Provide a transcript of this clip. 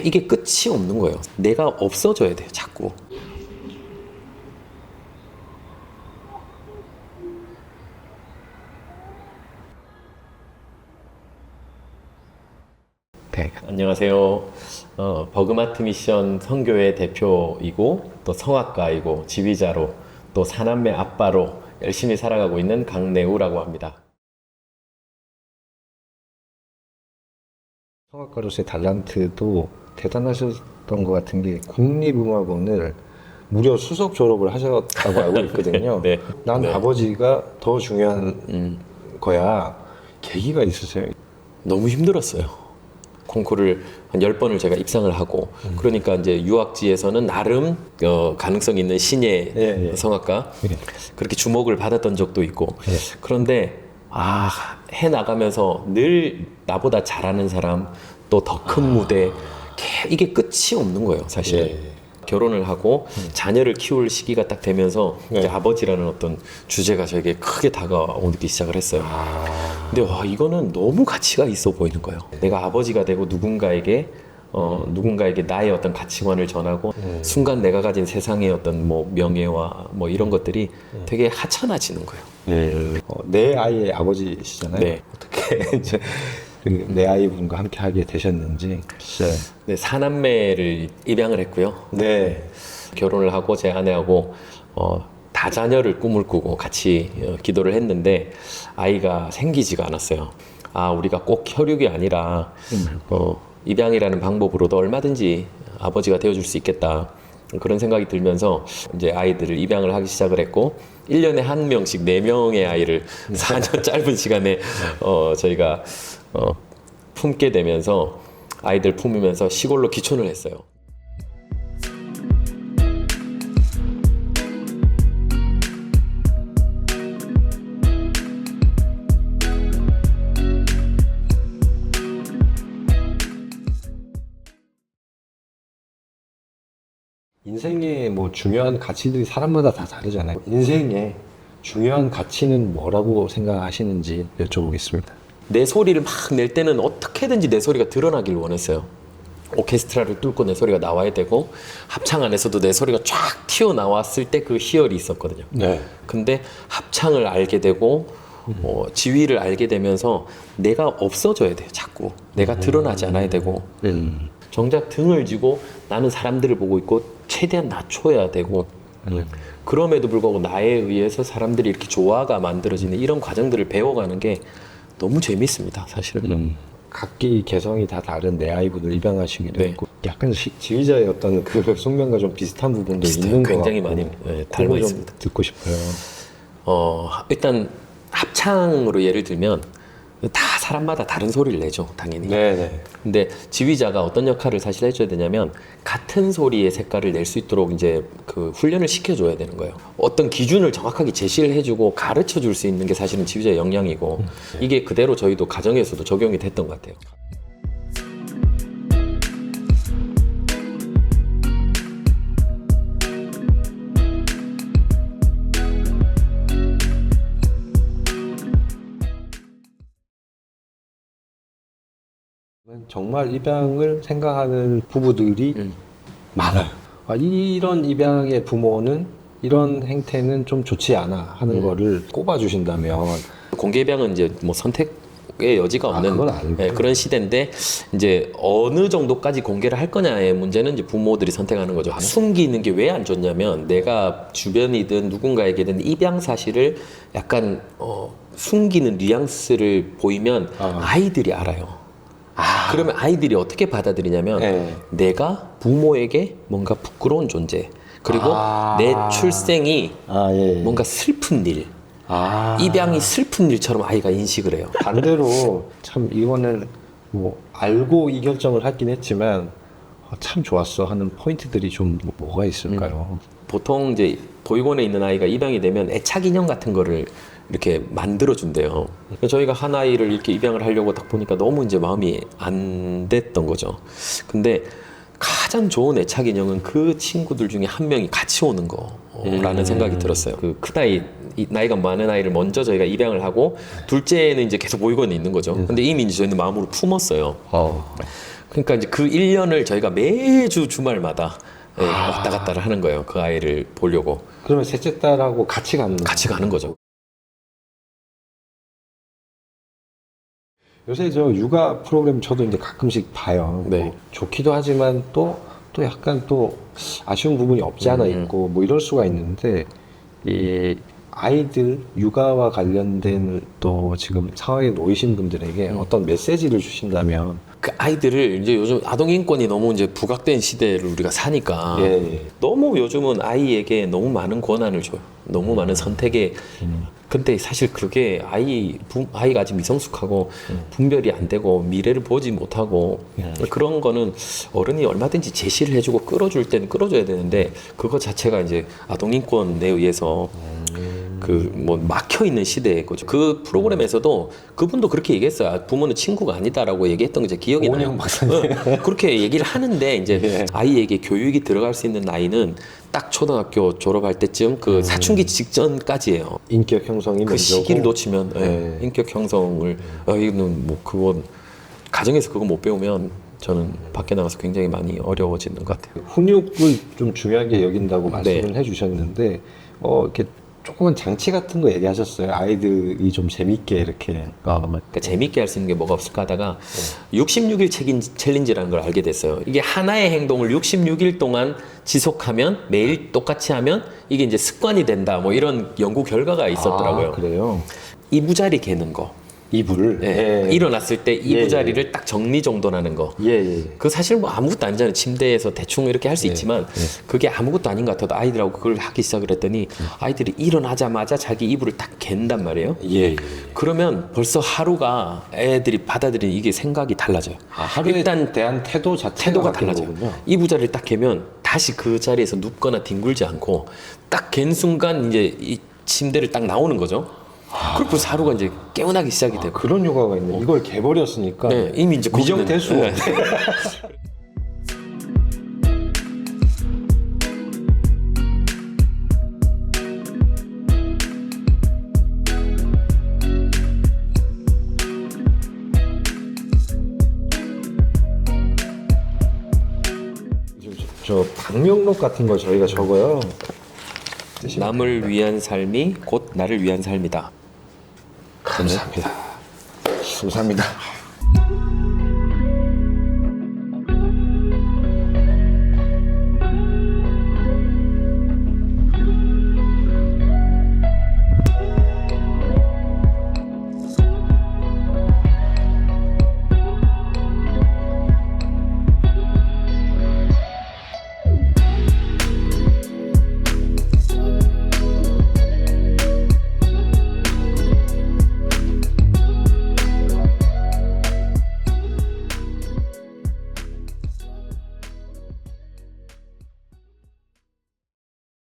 이게 끝이 없는 거예요. 내가 없어져야 돼요, 자꾸. 네. 안녕하세요. 버그마트 미션 선교회 대표이고 또 성악가이고 지휘자로 또 사남매 아빠로 열심히 살아가고 있는 강내우라고 합니다. 성악가로서의 달란트도 대단하셨던 것 같은 게 국립음악원을 무려 수석 졸업을 하셨다고 알고 있거든요. 네. 난 네. 아버지가 더 중요한 거야. 계기가 있으세요? 너무 힘들었어요. 콩쿠르를 한 10번을 제가 입상을 하고 그러니까 이제 유학지에서는 나름 가능성 있는 신예 예. 성악가 예. 그렇게 주목을 받았던 적도 있고 예. 그런데 해 나가면서 늘 나보다 잘하는 사람 또 더 큰 무대 이게 끝이 없는 거예요, 사실. 예. 결혼을 하고 자녀를 키울 시기가 딱 되면서 네. 이제 아버지라는 어떤 주제가 저에게 크게 다가오기 시작을 했어요. 근데 이거는 너무 가치가 있어 보이는 거예요. 내가 아버지가 되고 누군가에게 나의 어떤 가치관을 전하고 순간 내가 가진 세상의 어떤 뭐 명예와 뭐 이런 것들이 되게 하찮아지는 거예요. 네. 내 아이의 아버지시잖아요. 네. 어떻게 이제 내 아이분과 함께 하게 되셨는지. 네. 네, 사남매를 입양을 했고요. 네. 결혼을 하고 제 아내하고 다자녀를 꿈을 꾸고 같이 기도를 했는데 아이가 생기지가 않았어요. 우리가 꼭 혈육이 아니라 입양이라는 방법으로도 얼마든지 아버지가 되어줄 수 있겠다. 그런 생각이 들면서 이제 아이들을 입양을 하기 시작을 했고 1년에 한 명씩 4명의 아이를 4년 짧은 시간에 저희가 품게 되면서 아이들 품으면서 시골로 귀촌을 했어요. 인생에 뭐 중요한 가치들이 사람마다 다 다르잖아요. 인생에 중요한 가치는 뭐라고 생각하시는지 여쭤보겠습니다. 내 소리를 막 낼 때는 어떻게든지 내 소리가 드러나길 원했어요. 오케스트라를 뚫고 내 소리가 나와야 되고 합창 안에서도 내 소리가 쫙 튀어나왔을 때 그 희열이 있었거든요. 네. 근데 합창을 알게 되고 지휘를 알게 되면서 내가 없어져야 돼요. 자꾸 내가 드러나지 않아야 되고 정작 등을 쥐고 나는 사람들을 보고 있고 최대한 낮춰야 되고 그럼에도 불구하고 나에 의해서 사람들이 이렇게 조화가 만들어지는 이런 과정들을 배워가는 게 너무 재밌습니다, 사실은. 각기 개성이 다 다른 내 아이분을 입양하시기도 네. 했고 약간 지휘자의 어떤 그 숙명과 좀 비슷한 부분도 비슷해요. 있는 것 굉장히 같고 많이 닮아 그거 좀 있습니다. 듣고 싶어요. 일단 합창으로 예를 들면 다 사람마다 다른 소리를 내죠, 당연히. 네네. 근데 지휘자가 어떤 역할을 사실 해줘야 되냐면 같은 소리의 색깔을 낼 수 있도록 이제 그 훈련을 시켜줘야 되는 거예요. 어떤 기준을 정확하게 제시를 해주고 가르쳐 줄 수 있는 게 사실은 지휘자의 역량이고 이게 그대로 저희도 가정에서도 적용이 됐던 것 같아요. 정말 입양을 생각하는 부부들이 많아요. 이런 입양의 부모는 이런 행태는 좀 좋지 않아 하는 거를 꼽아주신다면 공개 입양은 이제 뭐 선택의 여지가 없는 그건 아니고. 그런 시대인데 이제 어느 정도까지 공개를 할 거냐의 문제는 이제 부모들이 선택하는 거죠. 숨기는 게 왜 안 좋냐면 내가 주변이든 누군가에게든 입양 사실을 약간 숨기는 뉘앙스를 보이면 아이들이 알아요. 그러면 아이들이 어떻게 받아들이냐면 네. 내가 부모에게 뭔가 부끄러운 존재 그리고 내 출생이 예. 뭔가 슬픈 일 입양이 슬픈 일처럼 아이가 인식을 해요. 반대로 참 이거는 뭐 알고 이 결정을 하긴 했지만 참 좋았어 하는 포인트들이 좀 뭐가 있을까요? 보통 이제 보육원에 있는 아이가 입양이 되면 애착 인형 같은 거를 이렇게 만들어 준대요. 저희가 한 아이를 이렇게 입양을 하려고 딱 보니까 너무 이제 마음이 안 됐던 거죠. 근데 가장 좋은 애착 인형은 그 친구들 중에 한 명이 같이 오는 거라는 생각이 들었어요. 그 큰 나이가 많은 아이를 먼저 저희가 입양을 하고 둘째는 이제 계속 보육원에 있는 거죠. 근데 이미 이제 저희는 마음으로 품었어요. 그러니까 이제 그 1년을 저희가 매주 주말마다 예, 왔다 갔다를 하는 거예요. 그 아이를 보려고. 그러면 셋째 딸하고 같이 가는 같이 가는 거죠. 요새 저 육아 프로그램 저도 이제 가끔씩 봐요. 네. 뭐 좋기도 하지만 또 약간 또 아쉬운 부분이 없지 않아 있고 뭐 이럴 수가 있는데 이 아이들 육아와 관련된 또 지금 상황에 놓이신 분들에게 어떤 메시지를 주신다면 그 아이들을 이제 요즘 아동 인권이 너무 이제 부각된 시대를 우리가 사니까 예. 너무 요즘은 아이에게 너무 많은 권한을 줘요. 너무 많은 선택에. 근데 사실 그게 아이가 아직 미성숙하고 분별이 안 되고 미래를 보지 못하고 그런 거는 어른이 얼마든지 제시를 해주고 끌어줄 때는 끌어줘야 되는데 그거 자체가 이제 아동 인권에 의해서 그 뭐 막혀 있는 시대에 거죠. 그 프로그램에서도 그분도 그렇게 얘기했어요. 아, 부모는 친구가 아니다라고 얘기했던 게 이제 기억이 나요. 오은영 박사님. 그렇게 얘기를 하는데 이제 예. 아이에게 교육이 들어갈 수 있는 나이는 딱 초등학교 졸업할 때쯤 그 사춘기 직전까지예요. 인격 형성이 그 먼저고. 시기를 놓치면 네. 인격 형성을 이거는 뭐 그건 가정에서 그거 못 배우면 저는 밖에 나가서 굉장히 많이 어려워지는 것 같아요. 훈육을 좀 중요하게 여긴다고 네. 말씀을 해주셨는데 이렇게 조그만 장치 같은 거 얘기하셨어요. 아이들이 좀 재밌게 이렇게 그러니까 재밌게 할 수 있는 게 뭐가 없을까 하다가 66일 챌린지라는 걸 알게 됐어요. 이게 하나의 행동을 66일 동안 지속하면 매일 똑같이 하면 이게 이제 습관이 된다. 뭐 이런 연구 결과가 있었더라고요. 아, 그래요. 이부자리 개는 거. 이불. 예. 예. 일어났을 때 예, 이부자리를 딱 정리정돈하는 거. 예. 그 사실 뭐 아무것도 아니잖아요. 침대에서 대충 이렇게 할 수 있지만 그게 아무것도 아닌 것 같아도 아이들하고 그걸 하기 시작을 했더니 아이들이 일어나자마자 자기 이불을 딱 갠단 말이에요. 예. 그러면 벌써 하루가 애들이 받아들이는 이게 생각이 달라져요. 하루에 일단 대한 태도 자체가 태도가 바뀌는 달라져요. 거군요. 이부자리를 딱 개면 다시 그 자리에서 눕거나 뒹굴지 않고 딱 갠 순간 이제 이 침대를 딱 나오는 거죠. 그리고 벌써 하루가 이제 깨어나기 시작이 되고. 그런 요가가 있네. 이걸 개버렸으니까 네, 이미 이제 미정될 수 네. 없네. 저 방명록 같은 거 저희가 적어요. 남을 위한 삶이 곧 나를 위한 삶이다. 감사합니다. 감사합니다.